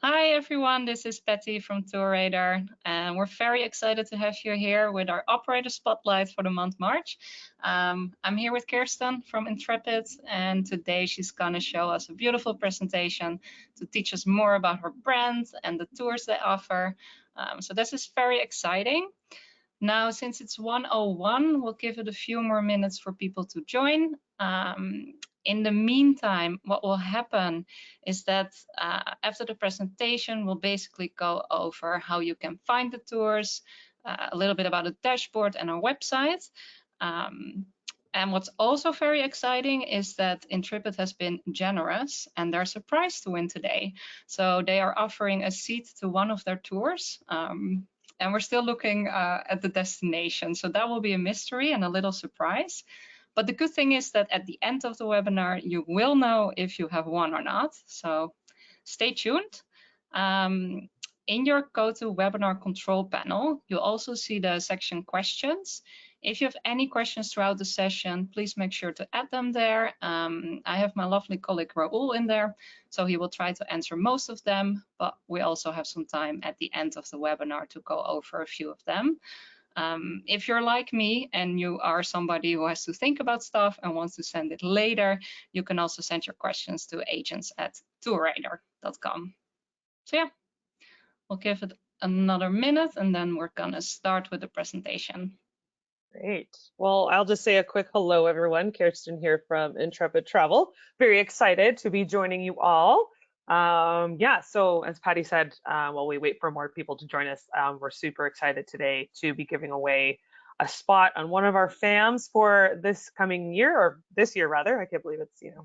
Hi everyone, this is Patty from TourRadar, and we're very excited to have you here with our operator spotlight for the month March. I'm here with Kirsten from Intrepid, and today she's gonna show us a beautiful presentation to teach us more about her brand and the tours they offer. So this is very exciting. Now, since it's 1:01, we'll give it a few more minutes for people to join. In the meantime, what will happen is that after the presentation, we'll basically go over how you can find the tours, a little bit about the dashboard and our website. And what's also very exciting is that Intrepid has been generous and there's a prize to win today. So they are offering a seat to one of their tours. And we're still looking at the destination. So that will be a mystery and a little surprise. But the good thing is that at the end of the webinar, you will know if you have won or not. So stay tuned. In your GoToWebinar control panel, you'll also see the section questions. If you have any questions throughout the session, please make sure to add them there. I have my lovely colleague Raoul in there, so he will try to answer most of them, but we also have some time at the end of the webinar to go over a few of them. If you're like me and you are somebody who has to think about stuff and wants to send it later, you can also send your questions to agents@TourRadar.com. So yeah, we'll give it another minute and then we're gonna start with the presentation. Great. Well, I'll just say a quick hello, everyone. Kirsten here from Intrepid Travel. Very excited to be joining you all. Yeah, so as Patty said, while we wait for more people to join us, we're super excited today to be giving away a spot on one of our FAMs for this coming year, or this year rather. I can't believe it's, the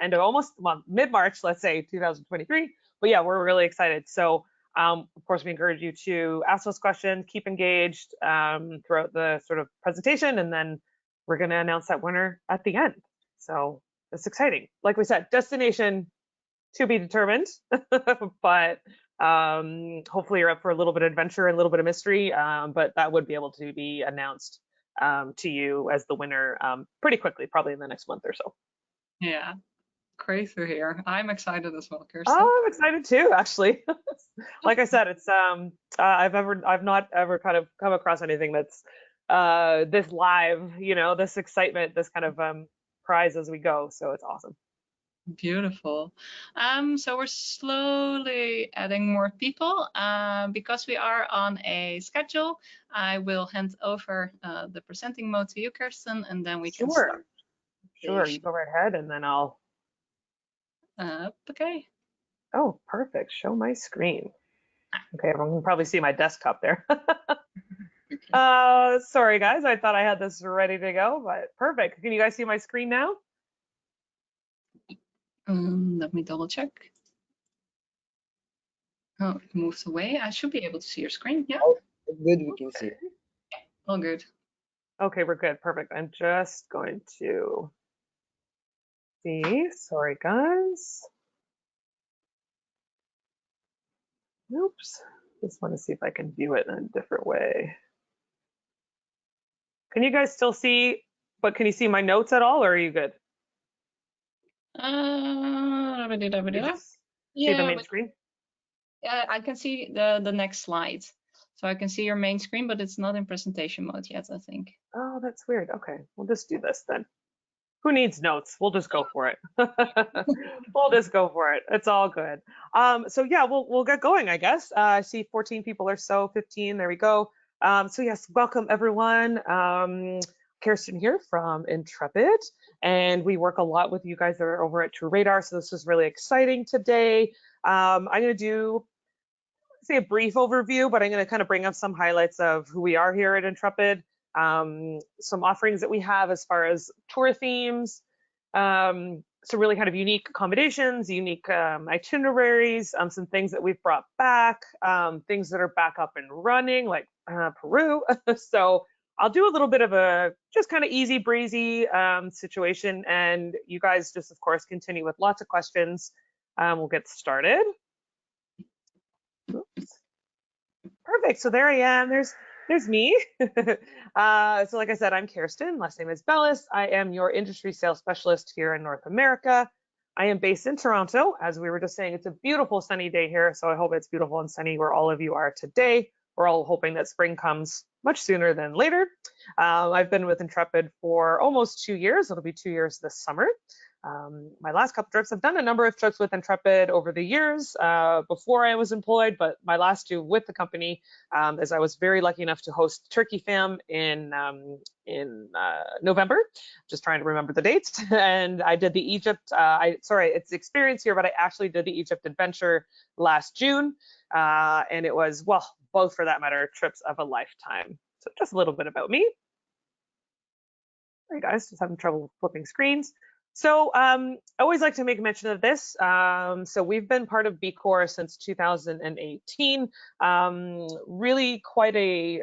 end of almost, well, mid-March, let's say 2023. But yeah, we're really excited. So of course, we encourage you to ask those questions, keep engaged throughout the sort of presentation, and then we're going to announce that winner at the end. So it's exciting. Like we said, destination to be determined, but hopefully you're up for a little bit of adventure and a little bit of mystery, but that would be able to be announced to you as the winner pretty quickly, probably in the next month or so. Yeah. Great to hear. I'm excited as well, Kirsten. Oh, I'm excited too, actually. Like I said, it's I've not ever kind of come across anything that's this live, this excitement, this kind of prize as we go. So it's awesome. Beautiful. So we're slowly adding more people. Because we are on a schedule, I will hand over the presenting mode to you, Kirsten, and then we can start. Sure, you go right ahead and then I'll. Okay. Oh, perfect. Show my screen. Okay, everyone can probably see my desktop there. Sorry guys, I thought I had this ready to go, but perfect. Can you guys see my screen now? Let me double check. Oh, it moved away. I should be able to see your screen. Yeah. Oh, good, we can see it. All good. Okay, we're good. Perfect. I'm just going to see. Sorry guys. Oops. Just want to see if I can view it in a different way. Can you guys still see, but can you see my notes at all, or are you good? Yeah, see the main screen? Yeah, I can see the next slide. So I can see your main screen, but it's not in presentation mode yet, I think. Oh, that's weird. Okay, we'll just do this then. Who needs notes? We'll just go for it. We'll just go for it. It's all good. So yeah, we'll get going, I guess. I see 14 people or so, 15. There we go. So yes, welcome everyone. Kirsten here from Intrepid, and we work a lot with you guys that are over at TourRadar. So this is really exciting today. I'm going to do say a brief overview, but I'm going to kind of bring up some highlights of who we are here at Intrepid. Some offerings that we have as far as tour themes, some really kind of unique accommodations, unique itineraries, some things that we've brought back, things that are back up and running, like Peru. So I'll do a little bit of a just kind of easy breezy situation, and you guys just, of course, continue with lots of questions. We'll get started. Oops. Perfect. So there I am. There's me. So like I said, I'm Kirsten. Last name is Bellis. I am your industry sales specialist here in North America. I am based in Toronto. As we were just saying, it's a beautiful sunny day here, so I hope it's beautiful and sunny where all of you are today. We're all hoping that spring comes much sooner than later. I've been with Intrepid for almost 2 years. It'll be 2 years this summer. My last couple trips, I've done a number of trips with Intrepid over the years before I was employed, but my last two with the company is I was very lucky enough to host Turkey Fam in November. Just trying to remember the dates. And I did the Egypt, sorry, it's experience here, but I actually did the Egypt adventure last June. And it was, well, both for that matter, trips of a lifetime. So just a little bit about me. Sorry guys, just having trouble flipping screens. So I always like to make mention of this. So we've been part of B Corps since 2018. Really quite a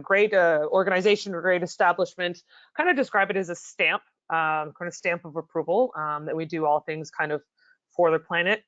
great organization or great establishment. Kind of describe it as a stamp, kind of stamp of approval that we do all things kind of for the planet.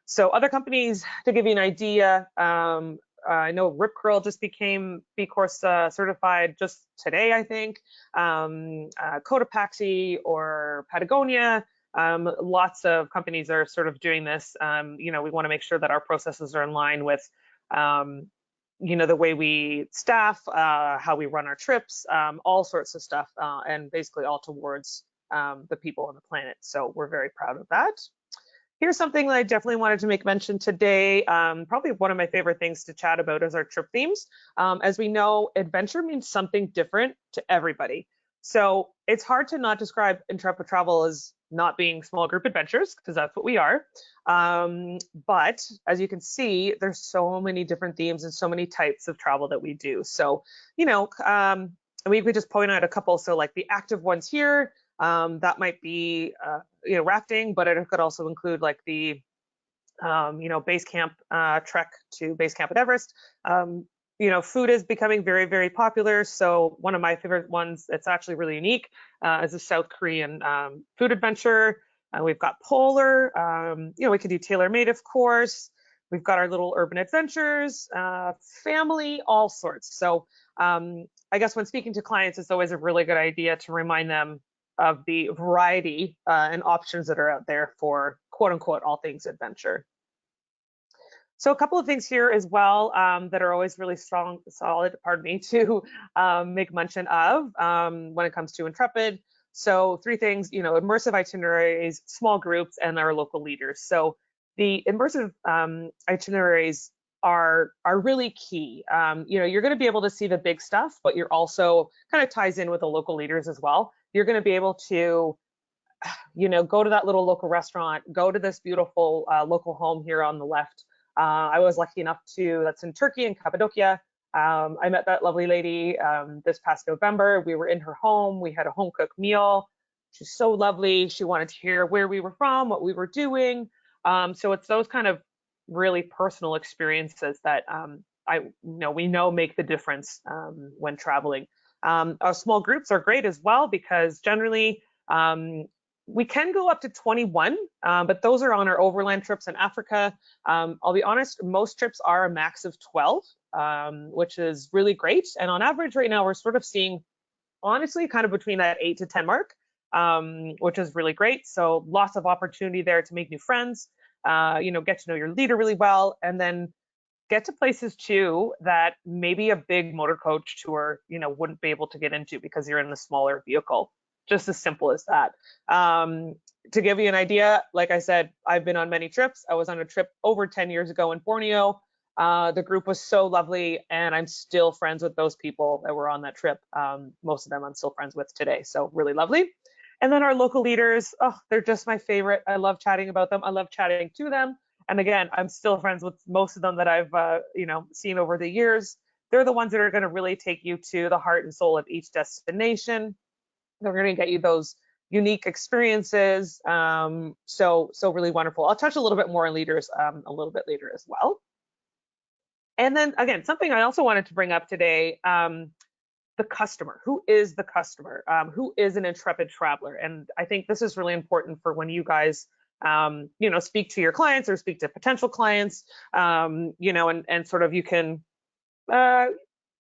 So other companies, to give you an idea, I know Rip Curl just became B Corp certified just today, I think. Cotopaxi or Patagonia, lots of companies are sort of doing this. We want to make sure that our processes are in line with, the way we staff, how we run our trips, all sorts of stuff, and basically all towards the people on the planet. So we're very proud of that. Here's something that I definitely wanted to make mention today. Probably one of my favorite things to chat about is our trip themes. As we know, adventure means something different to everybody. So it's hard to not describe Intrepid Travel as not being small group adventures, because that's what we are. But as you can see, there's so many different themes and so many types of travel that we do. So, we could just point out a couple. So like the active ones here, that might be, rafting, but it could also include like the, base camp trek to base camp at Everest. Food is becoming very, very popular. So one of my favorite ones, it's actually really unique, is a South Korean food adventure. We've got polar, we could do tailor-made, of course. We've got our little urban adventures, family, all sorts. So I guess when speaking to clients, it's always a really good idea to remind them of the variety and options that are out there for quote unquote all things adventure. So a couple of things here as well that are always really solid, to make mention of when it comes to Intrepid. So three things, immersive itineraries, small groups, and our local leaders. So the immersive itineraries are really key. You're going to be able to see the big stuff, but you're also kind of ties in with the local leaders as well. You're going to be able to, go to that little local restaurant, go to this beautiful local home here on the left. I was lucky enough that's in Turkey and Cappadocia. I met that lovely lady this past November. We were in her home. We had a home cooked meal. She's so lovely. She wanted to hear where we were from, what we were doing. So it's those kind of really personal experiences that we know make the difference when traveling. Our small groups are great as well because generally we can go up to 21, but those are on our overland trips in Africa. I'll be honest, most trips are a max of 12, which is really great. And on average right now, we're sort of seeing, honestly, kind of between that 8 to 10 mark, which is really great. So lots of opportunity there to make new friends, get to know your leader really well, and then get to places too that maybe a big motor coach tour, wouldn't be able to get into because you're in the smaller vehicle. Just as simple as that. To give you an idea, like I said, I've been on many trips. I was on a trip over 10 years ago in Borneo. The group was so lovely, and I'm still friends with those people that were on that trip. Most of them I'm still friends with today, so really lovely. And then our local leaders, they're just my favorite. I love chatting about them. I love chatting to them. And again, I'm still friends with most of them that I've, seen over the years. They're the ones that are going to really take you to the heart and soul of each destination. They're going to get you those unique experiences. So really wonderful. I'll touch a little bit more on leaders a little bit later as well. And then again, something I also wanted to bring up today, the customer. Who is the customer? Who is an Intrepid traveler? And I think this is really important for when you guys, speak to your clients or speak to potential clients, and sort of you can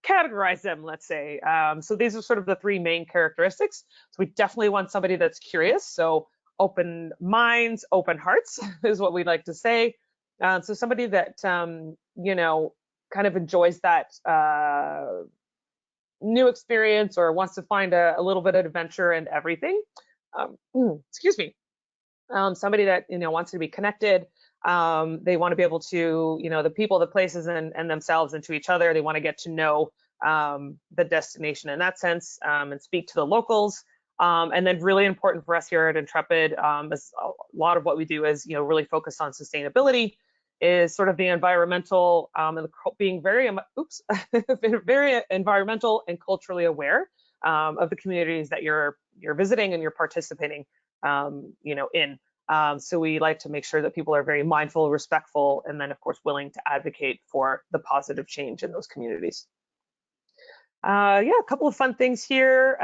categorize them, let's say. So these are sort of the three main characteristics. So we definitely want somebody that's curious. So open minds, open hearts is what we like to say. So somebody that, kind of enjoys that new experience or wants to find a little bit of adventure and everything. Excuse me. Somebody that wants to be connected. They want to be able to, the people, the places, and themselves and to each other. They want to get to know the destination in that sense, and speak to the locals. And then really important for us here at Intrepid, is a lot of what we do is really focused on sustainability, is sort of the environmental, and being very very environmental and culturally aware of the communities that you're visiting and you're participating in. So we like to make sure that people are very mindful, respectful, and then of course willing to advocate for the positive change in those communities. Yeah, a couple of fun things here,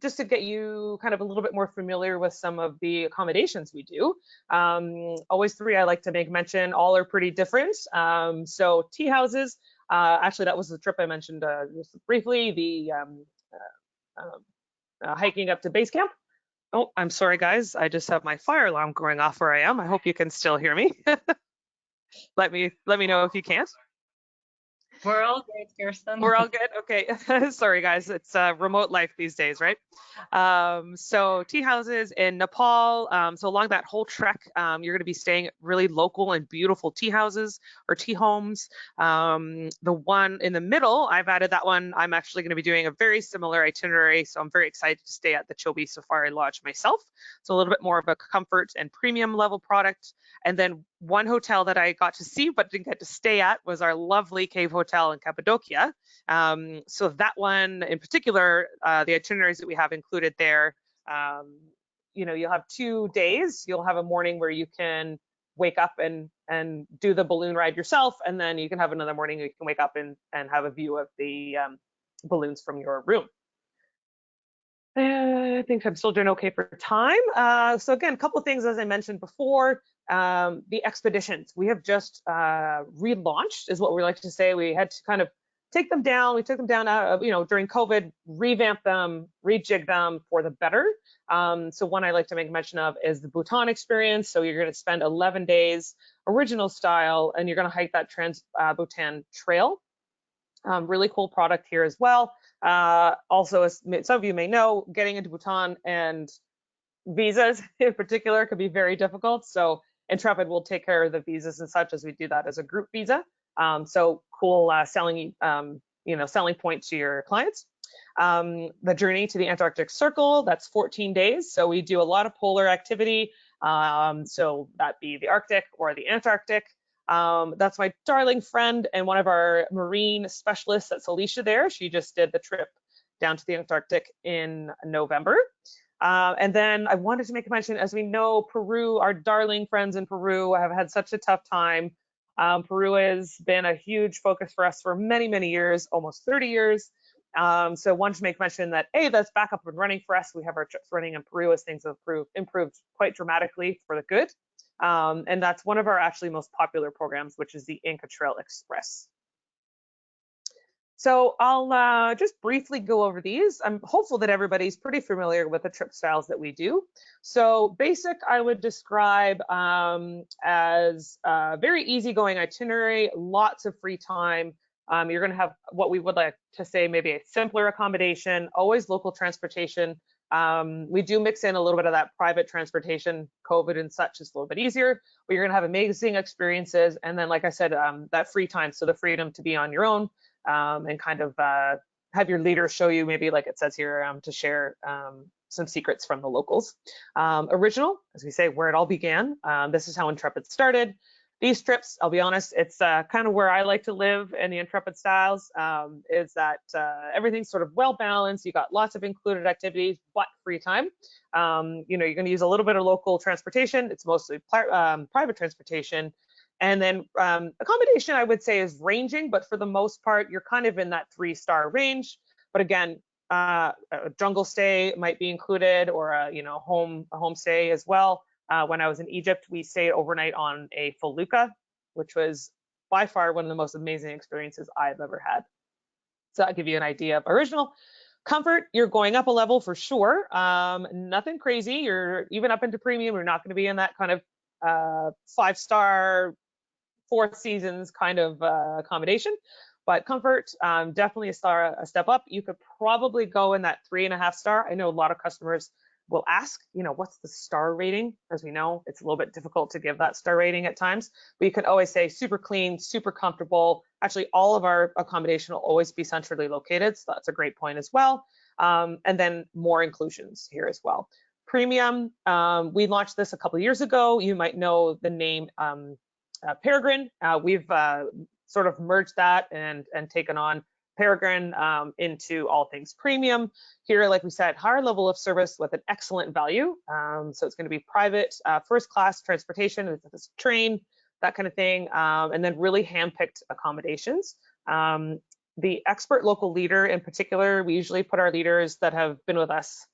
just to get you kind of a little bit more familiar with some of the accommodations we do. Always three I like to make mention, all are pretty different. So tea houses, actually that was the trip I mentioned just briefly, the hiking up to base camp. Oh, I'm sorry, guys. I just have my fire alarm going off where I am. I hope you can still hear me. Let me know if you can't. We're all great, Kirsten. We're all good. Okay. Sorry, guys. It's remote life these days, right? So tea houses in Nepal. So along that whole trek, you're going to be staying at really local and beautiful tea houses or tea homes. The one in the middle, I've added that one. I'm actually going to be doing a very similar itinerary. So I'm very excited to stay at the Chobe Safari Lodge myself. So a little bit more of a comfort and premium level product. And then one hotel that I got to see but didn't get to stay at was our lovely Cave Hotel in Cappadocia. So that one in particular, the itineraries that we have included there, you'll have 2 days. You'll have a morning where you can wake up and do the balloon ride yourself, and then you can have another morning where you can wake up and have a view of the balloons from your room. I think I'm still doing okay for time. So again, a couple of things, as I mentioned before, the expeditions. We have just relaunched, is what we like to say. We had to kind of take them down. We took them down, during COVID, revamp them, rejig them for the better. So one I like to make mention of is the Bhutan experience. So you're going to spend 11 days, original style, and you're going to hike that Trans-Bhutan Trail. Really cool product here as well. Also, as some of you may know, getting into Bhutan and visas in particular could be very difficult. So Intrepid will take care of the visas and such, as we do that as a group visa. So cool selling point to your clients. The journey to the Antarctic Circle, that's 14 days. So we do a lot of polar activity. So that be the Arctic or the Antarctic. That's my darling friend and one of our marine specialists, that's Alicia there. She just did the trip down to the Antarctic in November. And then I wanted to make a mention, as we know, Peru, our darling friends in Peru have had such a tough time. Peru has been a huge focus for us for many, many years, almost 30 years. So wanted to make mention that, hey, that's back up and running for us. We have our trips running in Peru as things have improved quite dramatically for the good. And that's one of our actually most popular programs, which is the Inca Trail Express. So I'll just briefly go over these. I'm hopeful that everybody's pretty familiar with the trip styles that we do. So basic, I would describe as a very easygoing itinerary, lots of free time. You're going to have what we would like to say maybe a simpler accommodation, always local transportation. We do mix in a little bit of that private transportation. COVID and such is a little bit easier, but you're going to have amazing experiences. And then, like I said, that free time, so the freedom to be on your own. And kind of have your leader show you, maybe like it says here, to share some secrets from the locals. Original, as we say, where it all began. This is how Intrepid started. These trips, I'll be honest, it's kind of where I like to live in the Intrepid styles, is that everything's sort of well balanced. You got lots of included activities, but free time. You're going to use a little bit of local transportation. It's mostly private transportation. And then accommodation, I would say, is ranging, but for the most part, you're kind of in that 3-star range. But again, a jungle stay might be included, or a home stay as well. When I was in Egypt, we stayed overnight on a felucca, which was by far one of the most amazing experiences I've ever had. So that'll give you an idea of original. Comfort, you're going up a level for sure. Nothing crazy. You're even up into premium. You're not going to be in that kind of 5-star, Four Seasons kind of accommodation. But comfort, definitely a step up. You could probably go in that 3.5-star. I know a lot of customers will ask, what's the star rating? As we know, it's a little bit difficult to give that star rating at times, but you can always say super clean, super comfortable. Actually, all of our accommodation will always be centrally located, so that's a great point as well. And then more inclusions here as well. Premium, we launched this a couple of years ago. You might know the name Peregrine. We've sort of merged that and taken on Peregrine into all things premium. Here, like we said, higher level of service with an excellent value. So it's going to be private, first class transportation, it's a train, that kind of thing, and then really handpicked accommodations. The expert local leader in particular, we usually put our leaders that have been with us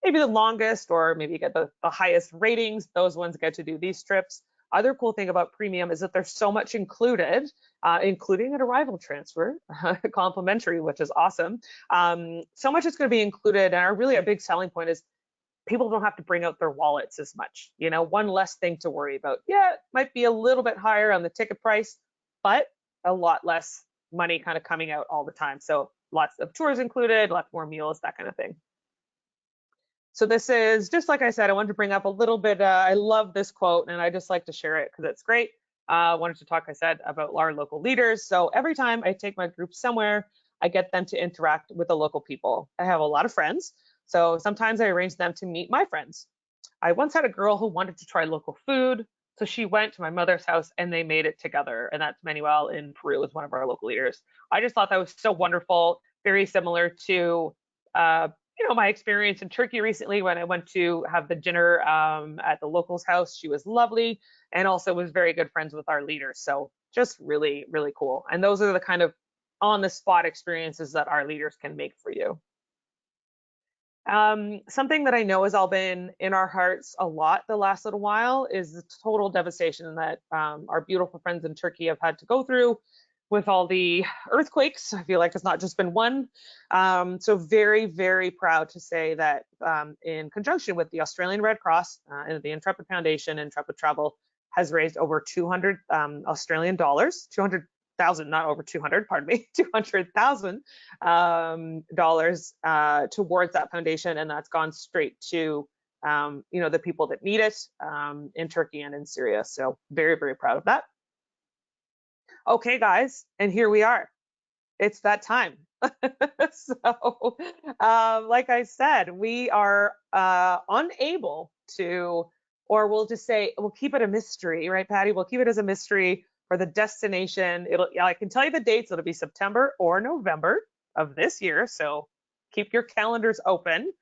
maybe the longest or maybe get the highest ratings. Those ones get to do these trips. Other cool thing about premium is that there's so much included, including an arrival transfer, complimentary, which is awesome. So much is going to be included, and really a big selling point is people don't have to bring out their wallets as much. One less thing to worry about. Yeah, it might be a little bit higher on the ticket price, but a lot less money kind of coming out all the time. So lots of tours included, lots more meals, that kind of thing. So this is, just like I said, I wanted to bring up a little bit, I love this quote and I just like to share it because it's great. I wanted to talk, I said, about our local leaders. So every time I take my group somewhere, I get them to interact with the local people. I have a lot of friends, so sometimes I arrange them to meet my friends. I once had a girl who wanted to try local food, so she went to my mother's house and they made it together. And that's Manuel in Peru, is one of our local leaders. I just thought that was so wonderful, very similar to uh, my experience in Turkey recently when I went to have the dinner at the locals' house. She was lovely and also was very good friends with our leaders. So just really, really cool. And those are the kind of on the spot experiences that our leaders can make for you. Something that I know has all been in our hearts a lot the last little while is the total devastation that our beautiful friends in Turkey have had to go through with all the earthquakes. I feel like it's not just been one. So very, very proud to say that in conjunction with the Australian Red Cross and the Intrepid Foundation, Intrepid Travel has raised over 200 Australian dollars, 200,000, not over 200, pardon me, $200,000 towards that foundation, and that's gone straight to the people that need it in Turkey and in Syria. So very, very proud of that. Okay, guys, and here we are. It's that time. So, like I said, we are unable to, or we'll just say, we'll keep it a mystery, right, Patty? We'll keep it as a mystery for the destination. I can tell you the dates. It'll be September or November of this year. So keep your calendars open.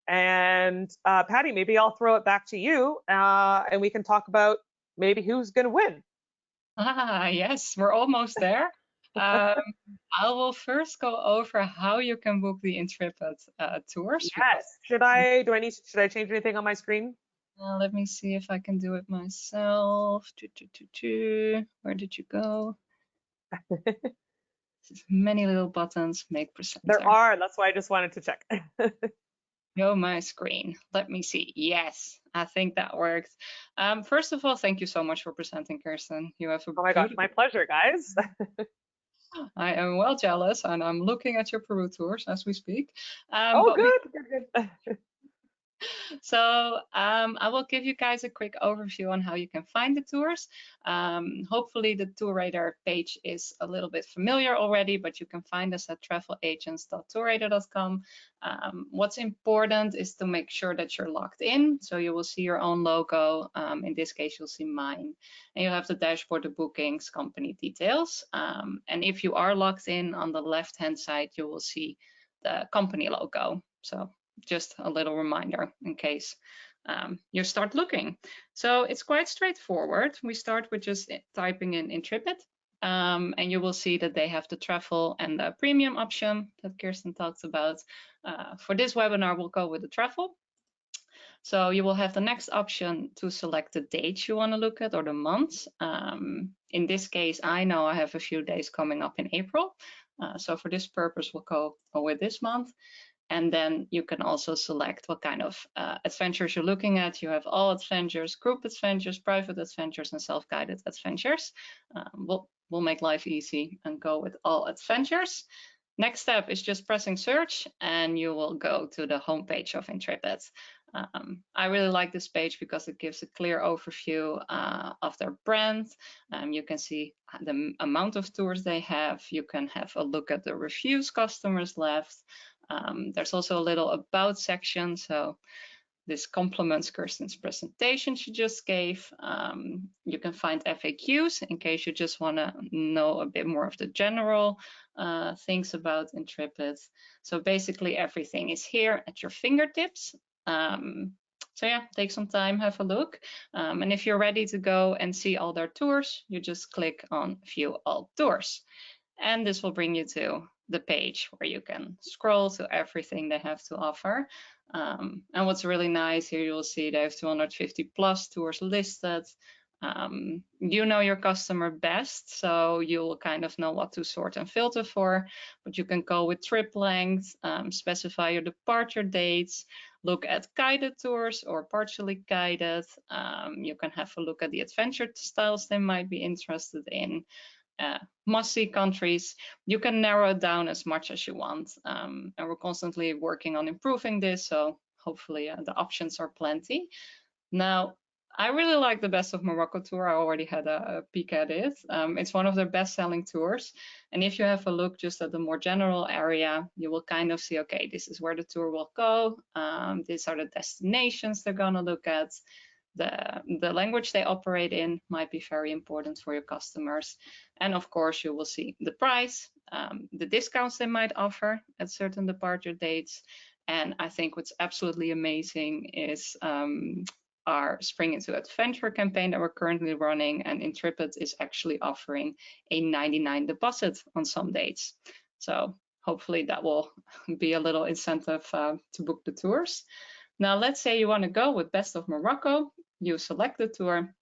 And Patty, maybe I'll throw it back to you and we can talk about maybe who's going to win. Yes, we're almost there. I will first go over how you can book the Intrepid tours. Yes. Should I change anything on my screen? Let me see if I can do it myself. Where did you go? Many little buttons, make presenter. There are, that's why I just wanted to check. Show my screen. Let me see. Yes, I think that worked. First of all, thank you so much for presenting, Kirsten. You have a Oh my gosh, my pleasure, guys. I am well jealous, and I'm looking at your Peru tours as we speak. Oh, good. So I will give you guys a quick overview on how you can find the tours. Hopefully the TourRadar page is a little bit familiar already, but you can find us at travelagents.tourradar.com. What's important is to make sure that you're logged in. So you will see your own logo. In this case, you'll see mine. And you'll have the dashboard, the bookings, company details. And if you are logged in, on the left-hand side, you will see the company logo. So just a little reminder in case you start looking. So it's quite straightforward. We start with just typing in Intrepid, and you will see that they have the travel and the premium option that Kirsten talked about. For this webinar, we'll go with the travel. So you will have the next option to select the dates you want to look at or the months. In this case, I know I have a few days coming up in April. So for this purpose, we'll go with this month. And then you can also select what kind of adventures you're looking at. You have all adventures, group adventures, private adventures, and self-guided adventures. We'll make life easy and go with all adventures. Next step is just pressing search, and you will go to the homepage of Intrepid. I really like this page because it gives a clear overview of their brand. You can see the amount of tours they have. You can have a look at the reviews customers left. There's also a little about section, so this complements Kirsten's presentation she just gave. You can find FAQs in case you just want to know a bit more of the general things about Intrepid. So basically everything is here at your fingertips. So yeah, take some time, have a look. And if you're ready to go and see all their tours, you just click on View All Tours. And this will bring you to the page where you can scroll to everything they have to offer. And what's really nice here, you'll see they have 250 plus tours listed. You know your customer best, so you'll kind of know what to sort and filter for, but you can go with trip length, specify your departure dates, look at guided tours or partially guided. You can have a look at the adventure styles they might be interested in. Must-see countries. You can narrow it down as much as you want, and we're constantly working on improving this, so hopefully the options are plenty. Now, I really like the Best of Morocco tour. I already had a peek at it. It's one of their best-selling tours, and if you have a look just at the more general area, you will kind of see, okay, this is where the tour will go. These are the destinations they're gonna look at. The language they operate in might be very important for your customers. And of course, you will see the price, the discounts they might offer at certain departure dates. And I think what's absolutely amazing is our Spring into Adventure campaign that we're currently running, and Intrepid is actually offering a 99 deposit on some dates. So hopefully that will be a little incentive to book the tours. Now, let's say you want to go with Best of Morocco. You select the tour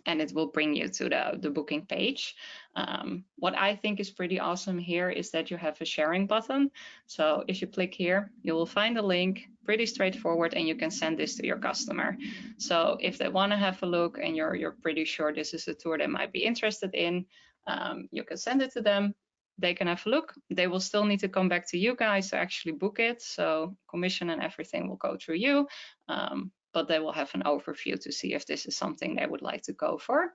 and it will bring you to the booking page. What I think is pretty awesome here is that you have a sharing button. So if you click here, you will find a link, pretty straightforward, and you can send this to your customer. So if they want to have a look and you're pretty sure this is a tour they might be interested in, you can send it to them. They can have a look. They will still need to come back to you guys to actually book it. So commission and everything will go through you. But they will have an overview to see if this is something they would like to go for.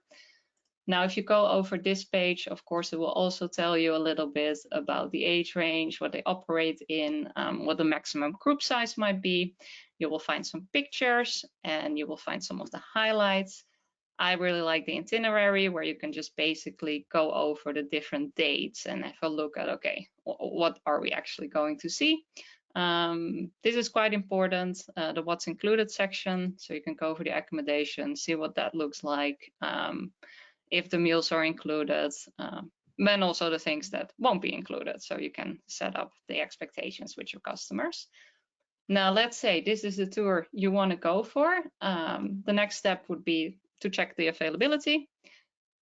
Now, if you go over this page, of course, it will also tell you a little bit about the age range, what they operate in, what the maximum group size might be. You will find some pictures and you will find some of the highlights. I really like the itinerary where you can just basically go over the different dates and have a look at, okay, what are we actually going to see? This is quite important, the what's included section. So you can go over the accommodation, see what that looks like, if the meals are included, and also the things that won't be included. So you can set up the expectations with your customers. Now, let's say this is the tour you want to go for. The next step would be to check the availability,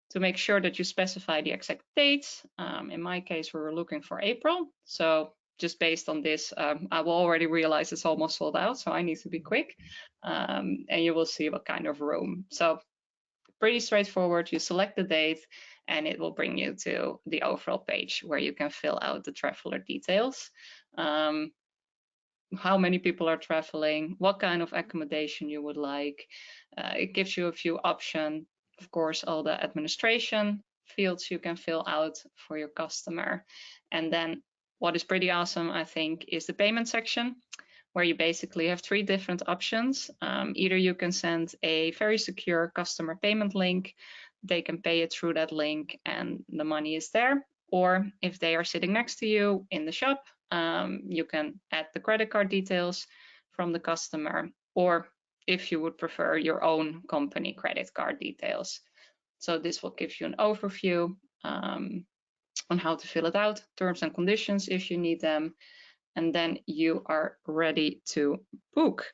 to make sure that you specify the exact dates. In my case, we were looking for April. So just based on this, I will already realize it's almost sold out, so I need to be quick. And you will see what kind of room. So pretty straightforward. You select the date and it will bring you to the overall page where you can fill out the traveler details. How many people are traveling, what kind of accommodation you would like. It gives you a few options. Of course, all the administration fields you can fill out for your customer. And then what is pretty awesome, I think, is the payment section, where you basically have three different options. Either you can send a very secure customer payment link, they can pay it through that link and the money is there. Or if they are sitting next to you in the shop, you can add the credit card details from the customer, or if you would prefer, your own company credit card details. So this will give you an overview on how to fill it out, terms and conditions if you need them, and then you are ready to book.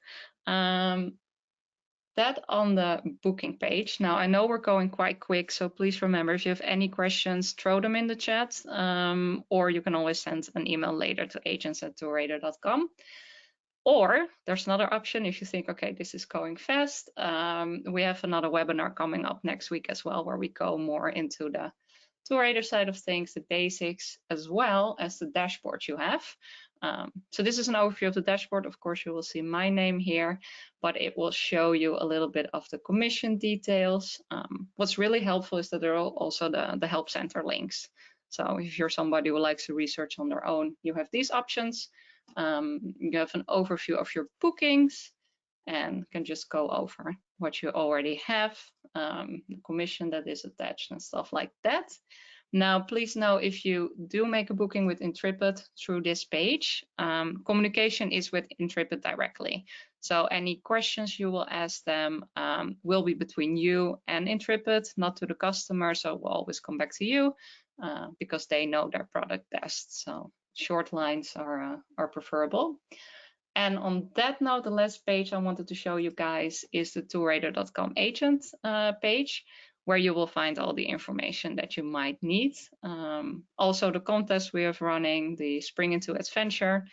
that on the booking page. Now, I know we're going quite quick, so please remember, if you have any questions, throw them in the chat, or you can always send an email later to agents@tourradar.com. Or there's another option if you think, okay, this is going fast. We have another webinar coming up next week as well, where we go more into the TourRadar side of things, the basics, as well as the dashboard you have. So this is an overview of the dashboard. Of course, you will see my name here, but it will show you a little bit of the commission details. What's really helpful is that there are also the help center links. So if you're somebody who likes to research on their own, you have these options. You have an overview of your bookings and can just go over what you already have, the commission that is attached and stuff like that. Now, please know, if you do make a booking with Intrepid through this page, communication is with Intrepid directly. So any questions you will ask them will be between you and Intrepid, not to the customer. So we'll always come back to you because they know their product best. So short lines are preferable. And on that note, the last page I wanted to show you guys is the TourRadar.com agent page, where you will find all the information that you might need. Also the contest we have running, the Spring into Adventure,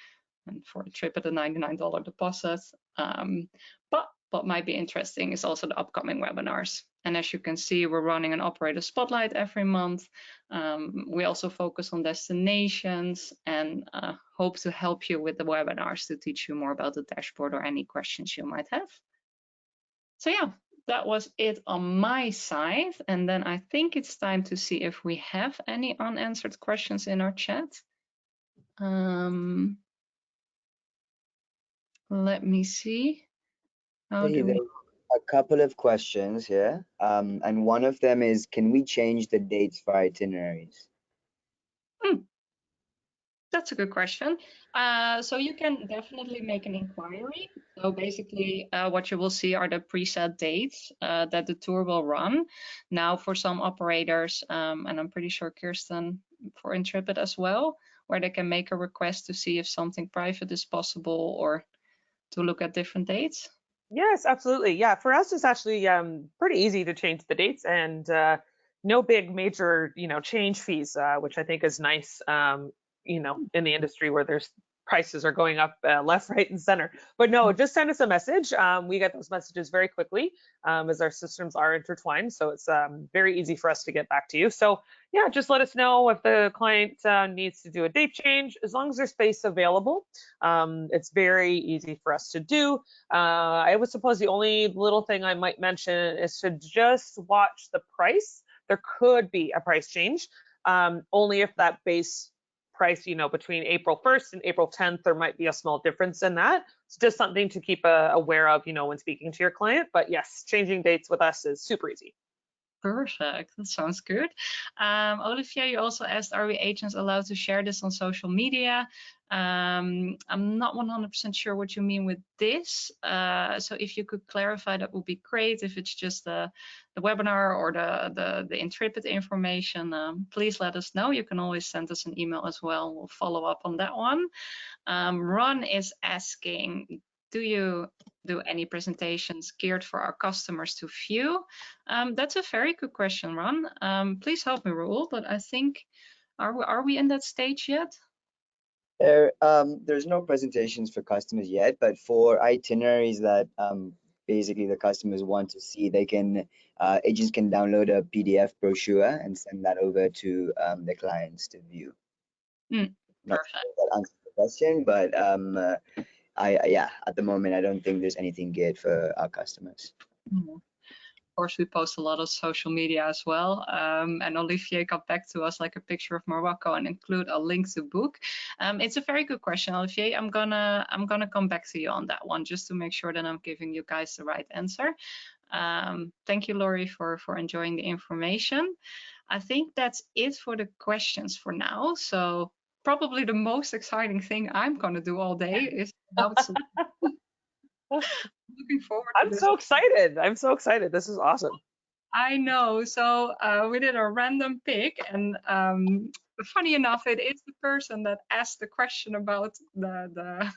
and for the trip at a $99 deposit. But what might be interesting is also the upcoming webinars. And as you can see, we're running an operator spotlight every month. We also focus on destinations and hope to help you with the webinars to teach you more about the dashboard or any questions you might have. So yeah, that was it on my side. And then I think it's time to see if we have any unanswered questions in our chat. Let me see. How do we? There's a couple of questions here, and one of them is, can we change the dates for itineraries? That's a good question. So you can definitely make an inquiry. So basically, what you will see are the preset dates that the tour will run. Now, for some operators, and I'm pretty sure Kirsten for Intrepid as well, where they can make a request to see if something private is possible or to look at different dates. Yes, absolutely. Yeah, for us, it's actually pretty easy to change the dates, and no big major, change fees, which I think is nice, in the industry where there's prices are going up left, right, and center. But no, just send us a message. We get those messages very quickly as our systems are intertwined. So it's very easy for us to get back to you. So yeah, just let us know if the client needs to do a date change. As long as there's space available, it's very easy for us to do. I would suppose the only little thing I might mention is to just watch the price. There could be a price change, only if that base price, between April 1st and April 10th, there might be a small difference in that. It's just something to keep aware of, when speaking to your client. But yes, changing dates with us is super easy. Perfect. That sounds good. Olivier, you also asked, are we agents allowed to share this on social media? I'm not 100% sure what you mean with this. So if you could clarify, that would be great. If it's just the webinar or the Intrepid information, please let us know. You can always send us an email as well. We'll follow up on that one. Ron is asking, do you do any presentations geared for our customers to view? That's a very good question, Ron. Please help me, Roel, but I think, are we in that stage yet? There's no presentations for customers yet, but for itineraries that basically the customers want to see, they can agents can download a PDF brochure and send that over to the clients to view. Not Perfect. sure that answers the question, but yeah, at the moment I don't think there's anything geared for our customers. Of course, we post a lot of social media as well. And Olivier got back to us like a picture of Morocco and include a link to book. It's a very good question, Olivier. I'm gonna come back to you on that one just to make sure that I'm giving you guys the right answer. Thank you, Laurie, for enjoying the information. I think that's it for the questions for now. So probably the most exciting thing I'm gonna do all day is announce. Looking forward to I'm this. so excited. I'm so excited. This is awesome. I know. So we did a random pick, and funny enough, it is the person that asked the question about the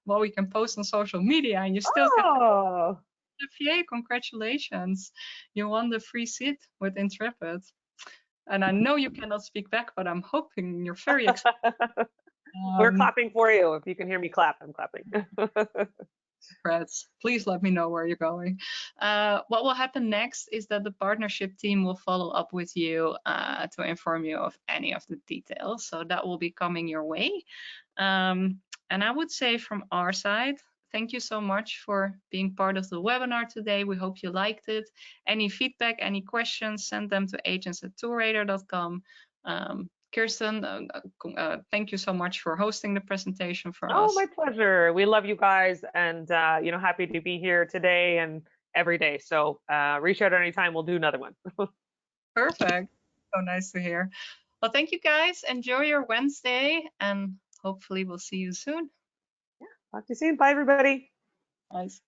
what we can post on social media, and you still can. Oh, Olivier, congratulations. You won the free seat with Intrepid. And I know you cannot speak back, but I'm hoping you're very excited. We're clapping for you. If you can hear me clap, I'm clapping. Congrats. Please let me know where you're going. What will happen next is that the partnership team will follow up with you to inform you of any of the details. So that will be coming your way. And I would say from our side, thank you so much for being part of the webinar today. We hope you liked it. Any feedback, any questions, send them to agents@tourradar.com. Kirsten, thank you so much for hosting the presentation for Oh, us. my pleasure. We love you guys, and happy to be here today and every day. So reach out anytime. We'll do another one. Perfect. So nice to hear. Well, thank you guys. Enjoy your Wednesday, and hopefully we'll see you soon. Talk to you soon. Bye, everybody. Nice.